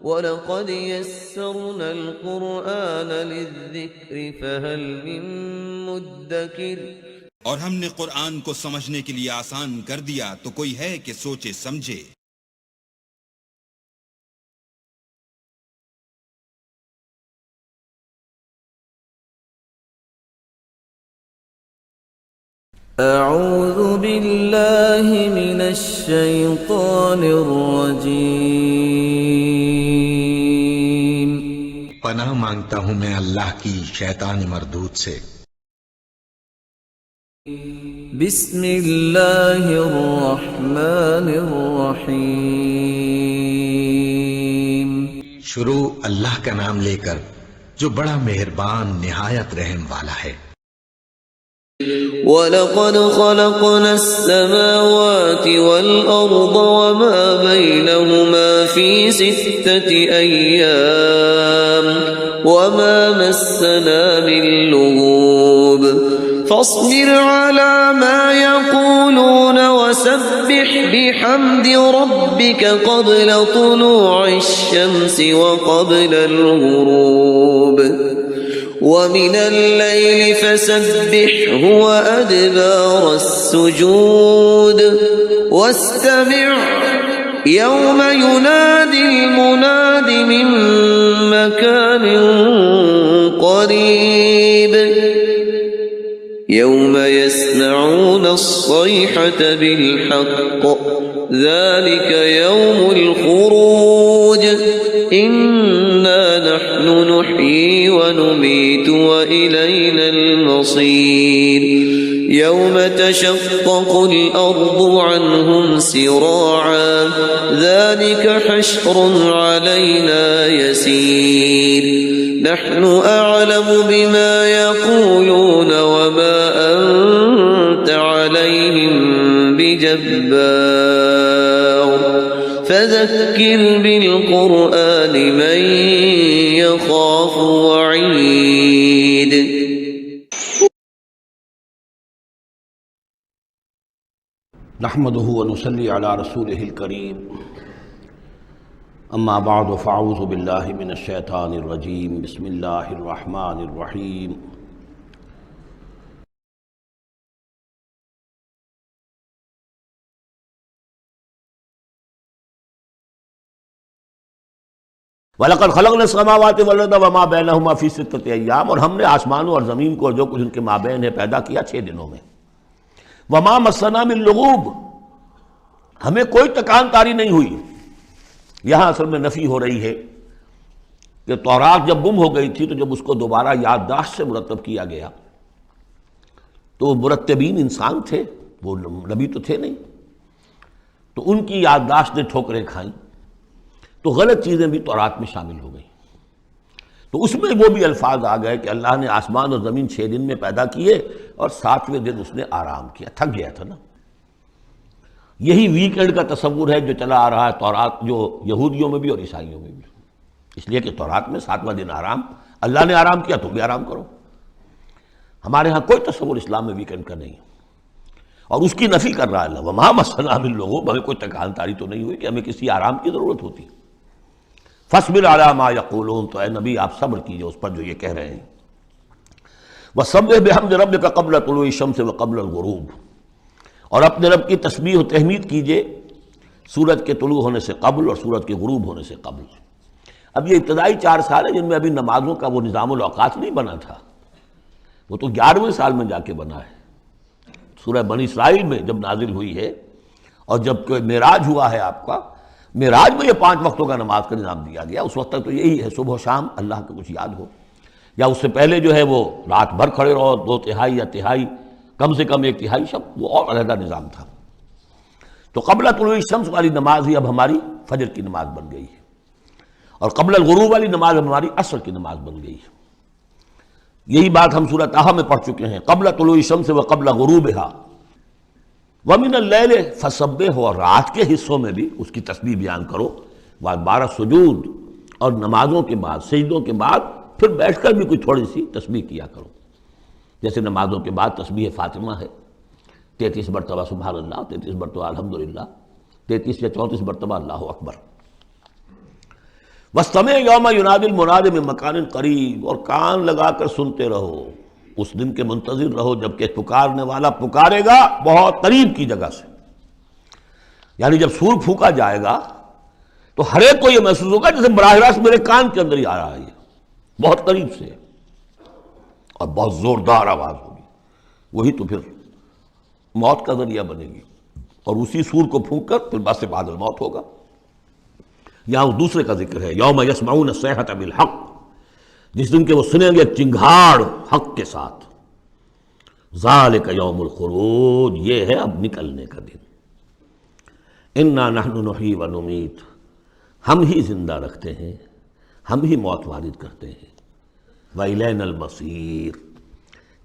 وَلَقَدْ يَسَّرْنَا الْقُرْآنَ لِلذِّكْرِ فَهَلْ مِن مُّدَّكِرٍ۔ اور ہم نے قرآن کو سمجھنے کے لیے آسان کر دیا تو کوئی ہے کہ سوچے سمجھے۔ اعوذ باللہ من الشیطان الرجیم۔ پناہ مانگتا ہوں میں اللہ کی شیطان مردود سے۔ بسم اللہ الرحمن الرحیم۔ شروع اللہ کا نام لے کر جو بڑا مہربان نہایت رحم والا ہے۔ وَلَقَدْ خَلَقْنَا السَّمَاوَاتِ وَالْأَرْضَ وَمَا بَيْنَهُمَا فِي 6 أَيَّامٍ وَمَا مَسَّنَا مِن لُّغُوبٍ فاصبر على ما يقولون وسبح بحمد ربك قبل طلوع الشمس وقبل الغروب ومن الليل فسبحه وأدبار السجود واستمع يوم ينادي المناد من مكان قريب يوم يسمعون الصيحة بالحق ذلك يوم الخروج إنا نحن نحيي ونميت وإلينا المصير يوم تشقق الأرض عنهم سراعا ذلك حشر علينا يسير نحن أعلم بما يقولون وما أنت عليهم بجبار فذكر بالقرآن من يخاف وعيد۔ نحمده ونصلي على رسوله الكريم اما بعد فاعوذ باللہ من الشیطان الرجیم بسم اللہ الرحمن الرحیم۔ وَلَقَدْ خَلَقْنَا السَّمَاوَاتِ وَالْأَرْضَ وَمَا بَيْنَهُمَا فِي 6 أَيَّامٍ، اور ہم نے آسمانوں اور زمین کو جو کچھ ان کے مابین ہے پیدا کیا 6 دنوں میں۔ وَمَا مَسَّنَا مِن لُغُوبٍ، ہمیں کوئی تکان تاری نہیں ہوئی۔ یہاں اصل میں نفی ہو رہی ہے کہ تورات جب گم ہو گئی تھی تو جب اس کو دوبارہ یادداشت سے مرتب کیا گیا تو مرتبین انسان تھے، وہ نبی تو تھے نہیں، تو ان کی یادداشت نے ٹھوکریں کھائیں تو غلط چیزیں بھی تورات میں شامل ہو گئیں۔ تو اس میں وہ بھی الفاظ آ گئے کہ اللہ نے آسمان اور زمین 6 دن میں پیدا کیے اور 7ویں دن اس نے آرام کیا، تھک گیا تھا نا۔ یہی ویکنڈ کا تصور ہے جو چلا آ رہا ہے تورات، جو یہودیوں میں بھی اور عیسائیوں میں بھی، اس لیے کہ تورات میں 7واں دن آرام، اللہ نے آرام کیا تم بھی آرام کرو۔ ہمارے ہاں کوئی تصور اسلام میں ویکنڈ کا نہیں، اور اس کی نفی کر رہا ہے اللہ، وَمَا مَسَّنَا مِن لُغُوبٍ، ہمیں کوئی تکان تاری تو نہیں ہوئی کہ ہمیں کسی آرام کی ضرورت ہوتی۔ فَاصْبِرْ عَلَىٰ مَا يَقُولُونَ، تو اے نبی آپ صبر کیجئے اس پر جو یہ کہہ رہے ہیں۔ وَسَبِّحْ بِحَمْدِ رَبِّكَ قَبْلَ طُلُوعِ الشَّمْسِ وَقَبْلَ الْغُرُوبِ، اور اپنے رب کی تسبیح و تحمید کیجئے سورج کے طلوع ہونے سے قبل اور سورج کے غروب ہونے سے قبل۔ اب یہ ابتدائی 4 سال ہیں جن میں ابھی نمازوں کا وہ نظام الاوقات نہیں بنا تھا، وہ تو 11ویں سال میں جا کے بنا ہے۔ سورہ بنی اسرائیل میں جب نازل ہوئی ہے اور جب کہ معراج ہوا ہے آپ کا، معراج میں یہ 5 وقتوں کا نماز کا نظام دیا گیا۔ اس وقت تک تو یہی ہے صبح و شام اللہ کا کچھ یاد ہو، یا اس سے پہلے جو ہے وہ رات بھر کھڑے رہو 2/3 یا تہائی، کم سے کم 1/3 شب، وہ اور علیحدہ نظام تھا۔ تو قبل طلوع الشمس والی نماز ہی اب ہماری فجر کی نماز بن گئی ہے، اور قبل الغروب والی نماز اب ہماری عصر کی نماز بن گئی ہے۔ یہی بات ہم سورہ طٰہٰ میں پڑھ چکے ہیں، قبل طلوع الشمس وقبل غروبها ومن اللیل فسبح، اور رات کے حصوں میں بھی اس کی تسبیح بیان کرو، وادبار السجود، اور نمازوں کے بعد سجدوں کے بعد پھر بیٹھ کر بھی کوئی تھوڑی سی تسبیح کیا کرو، جیسے نمازوں کے بعد تسبیح فاطمہ ہے 33 مرتبہ سبحان اللہ، 33 مرتبہ الحمدللہ، 33 یا 34 مرتبہ اللہ اکبر۔ وَاسْتَمِعْ يَوْمَ يُنَادِ الْمُنَادِ مِن مَّكَانٍ قَرِيبٍ، اور کان لگا کر سنتے رہو، اس دن کے منتظر رہو جبکہ پکارنے والا پکارے گا بہت قریب کی جگہ سے. یعنی جب سور پھونکا جائے گا تو ہر ایک کو یہ محسوس ہوگا جیسے براہ راست میرے کان کے اندر ہی آ رہا ہے، یہ بہت قریب سے اور بہت زوردار آواز ہوگی. وہی تو پھر موت کا ذریعہ بنے گی، اور اسی سور کو پھونک کر پھر بس بعد الموت ہوگا. یہاں دوسرے کا ذکر ہے، یوم یسمعون الصیحۃ بالحق، جس دن کہ وہ سنیں گے چنگھاڑ حق کے ساتھ. ذالک یوم الخروج، یہ ہے اب نکلنے کا دن. انا نحن نحیی و نمیت، ہم ہی زندہ رکھتے ہیں، ہم ہی موت وارد کرتے ہیں. وَإِلَيْنَا الْمَصِيرُ،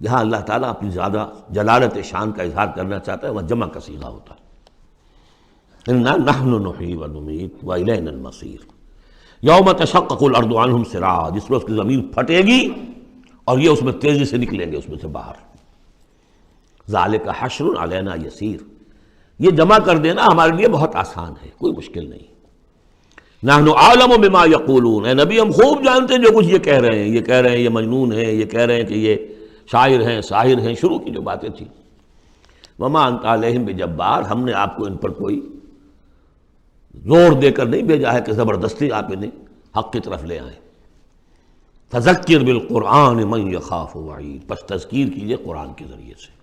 جہاں اللہ تعالیٰ اپنی زیادہ جلالت شان کا اظہار کرنا چاہتا ہے وہ جمع کا صیغہ ہوتا ہے. انا نحن نحیی و نمیت وَإِلَيْنَا الْمَصِيرُ. یوم تشقق الارض عنہم سراعا، جس روز کی زمین پھٹے گی اور یہ اس میں تیزی سے نکلیں گے اس میں سے باہر. ذالک حشر علینا یسیر، یہ جمع کر دینا ہمارے لیے بہت آسان ہے، کوئی مشکل نہیں. نحن عالم بما یقولون، اے نبی ہم خوب جانتے ہیں جو کچھ یہ کہہ رہے ہیں، یہ کہہ رہے ہیں یہ مجنون ہیں، یہ کہہ رہے ہیں کہ یہ شاعر ہیں، ساحر ہیں، شروع کی جو باتیں تھیں. وما انت علیہم بجبار، ہم نے آپ کو ان پر کوئی زور دے کر نہیں بھیجا ہے کہ زبردستی آپ انہیں حق کی طرف لے آئیں. فذکر بالقرآن من یخاف وعید، پس تذکیر کیجئے قرآن کے ذریعے سے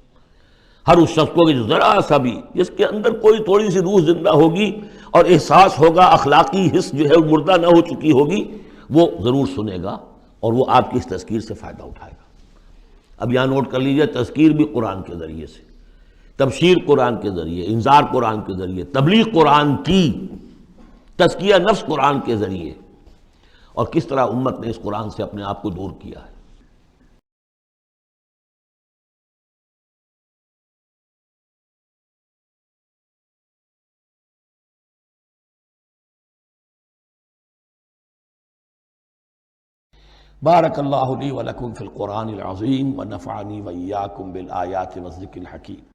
ہر اس شخص کو کہ جو ذرا سا بھی جس کے اندر کوئی تھوڑی سی روح زندہ ہوگی اور احساس ہوگا، اخلاقی حس جو ہے مردہ نہ ہو چکی ہوگی، وہ ضرور سنے گا اور وہ آپ کی اس تذکیر سے فائدہ اٹھائے گا. اب یہاں نوٹ کر لیجئے، تذکیر بھی قرآن کے ذریعے سے، تبشیر قرآن کے ذریعے، انذار قرآن کے ذریعے، تبلیغ قرآن کی، تزکیہ نفس قرآن کے ذریعے، اور کس طرح امت نے اس قرآن سے اپنے آپ کو دور کیا ہے. بارک اللہ لی ولکم فی القرآن العظیم ونفعنی وإیاکم بالآیات والذکر الحکیم.